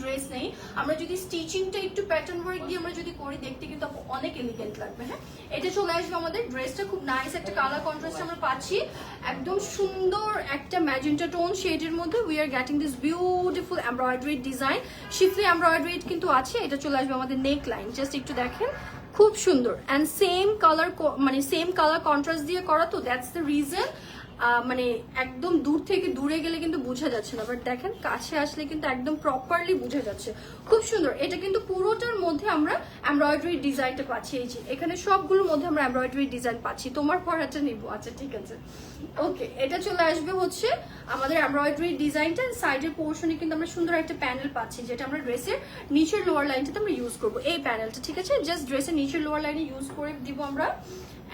Dress নেই, আমরা যদি স্টিচিংটা একটু প্যাটার্ন ওয়ার্ক দিয়ে আমরা যদি করি দেখতে কিন্তু অনেক এলিগেন্ট লাগবে। হ্যাঁ, এটা চলে আসবে আমাদের ড্রেসটা খুব নাইস একটা কালার কন্ট্রাস্ট আমরা পাচ্ছি, একদম সুন্দর একটা ম্যাজেন্টা টোন শেডের মধ্যে we are getting this beautiful embroidery design, শিফলি embroidery কিন্তু আছে। এটা চলে আসবে আমাদের নেক লাইন, জাস্ট একটু দেখেন খুব সুন্দর অ্যান্ড সেম কালার, মানে সেম কালার কন্ট্রাস্ট দিয়ে করা, তো দ্যাটস দ্য রিজন মানে একদম দূর থেকে দূরে গেলে কিন্তু বোঝা যাচ্ছে না, বাট দেখেন কাছে আসলে কিন্তু একদম প্রপারলি বোঝা যাচ্ছে, খুব সুন্দর। এটা কিন্তু পুরোটার মধ্যে আমরা এমব্রয়ডারি ডিজাইনটা পাচ্ছি, এই যে এখানে সবগুলোর মধ্যে আমরা এমব্রয়ডারি ডিজাইন পাচ্ছি। তোমার পড়াটা নিবো, আচ্ছা ঠিক আছে, ওকে। এটা চলে আসবে হচ্ছে আমাদের এমব্রয়ডারি ডিজাইনটা, সাইডের পোর্শনে কিন্তু আমরা সুন্দর একটা প্যানেল পাচ্ছি, যেটা আমরা ড্রেসের নিচের লোয়ার লাইনটাতে আমরা ইউজ করবো এই প্যানেলটা, ঠিক আছে? জাস্ট ড্রেসের নিচের লোয়ার লাইনে ইউজ করে দিব আমরা।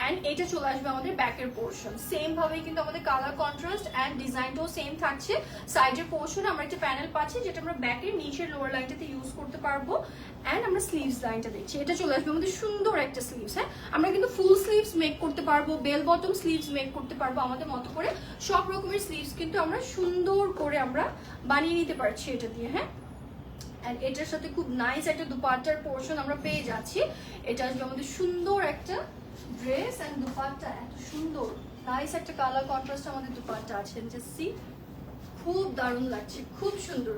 অ্যান্ড এটা চলে আসবে আমাদের ব্যাকের পোর্শন, সেম ভাবে কিন্তু আমাদের কালার কন্ট্রাস্ট অ্যান্ড ডিজাইনটাও সেম থাকছে। সাইডের পোর্শনে আমরা একটা প্যানেল পাচ্ছি, যেটা আমরা ব্যাকের নিচের লোয়ার লাইনটাতে ইউজ করতে পারবো। অ্যান্ড আমরা স্লিভস লাইনটা দেখছি, এটা চলে আসবে আমাদের সুন্দর একটা স্লিভস। হ্যাঁ, আমরা কিন্তু ফুল স্লিভস মেক করতে পারবো, বেল বটম স্লিভস মেক করতে পারবো, আমাদের মতো করে সব রকমের স্লিভস কিন্তু আমরা সুন্দর করে আমরা বানিয়ে নিতে পারছি এটা দিয়ে। হ্যাঁ, এন্ড এটার সাথে খুব নাইস একটা দুপাট্টার পোর্শন আমরা পেয়ে যাচ্ছি। এটা আসবে আমাদের সুন্দর একটা ড্রেস এন্ড দুপাট্টা এত সুন্দর নাইস একটা কালার কন্ট্রাস্ট আমাদের দুপাট্টা আছে, জাস্ট সি, খুব দারুণ লাগছে, খুব সুন্দর,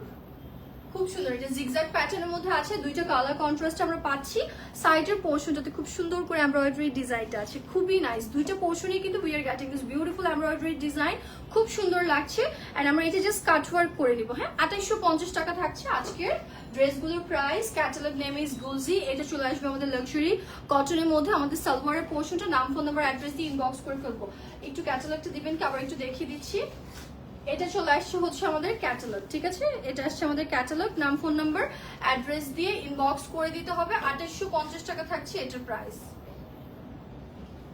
খুব সুন্দর। এটা জিগজ্যাগ প্যাটার্নের মধ্যে আছে, দুইটা কালার কন্ট্রাস্ট আমরা পাচ্ছি। সাইডের পোর্শনটাতে খুব সুন্দর করে এমব্রয়ডারি ডিজাইনটা আছে, খুবই নাইস। দুইটা পোর্শনই কিন্তু we are getting this beautiful embroidery design, খুব সুন্দর লাগছে। এন্ড আমরা এটা জাস্ট কাট ওয়ার্ক করে নিব। হ্যাঁ, 2850 টাকা থাকছে আজকের ড্রেসগুলোর প্রাইস। ক্যাটালগ নেম ইজ গুলজি। এটা চলে আসবে আমাদের লাক্সারি কটনের মধ্যে। আমাদের সালোয়ারের পোর্শনটা নাম, ফোন নাম্বার, অ্যাড্রেস দিয়ে ইনবক্স করে ফেলবো। একটু ক্যাটালগটা দিবেন কি, আবার একটু দেখিয়ে দিচ্ছি। এটা চলে আসছে হচ্ছে আমাদের ক্যাটালগ, ঠিক আছে? এটা আসছে আমাদের ক্যাটালগ, নাম, ফোন নাম্বার, অ্যাড্রেস দিয়ে ইনবক্স করে দিতে হবে। 2850 টাকা থাকছে এটার প্রাইস।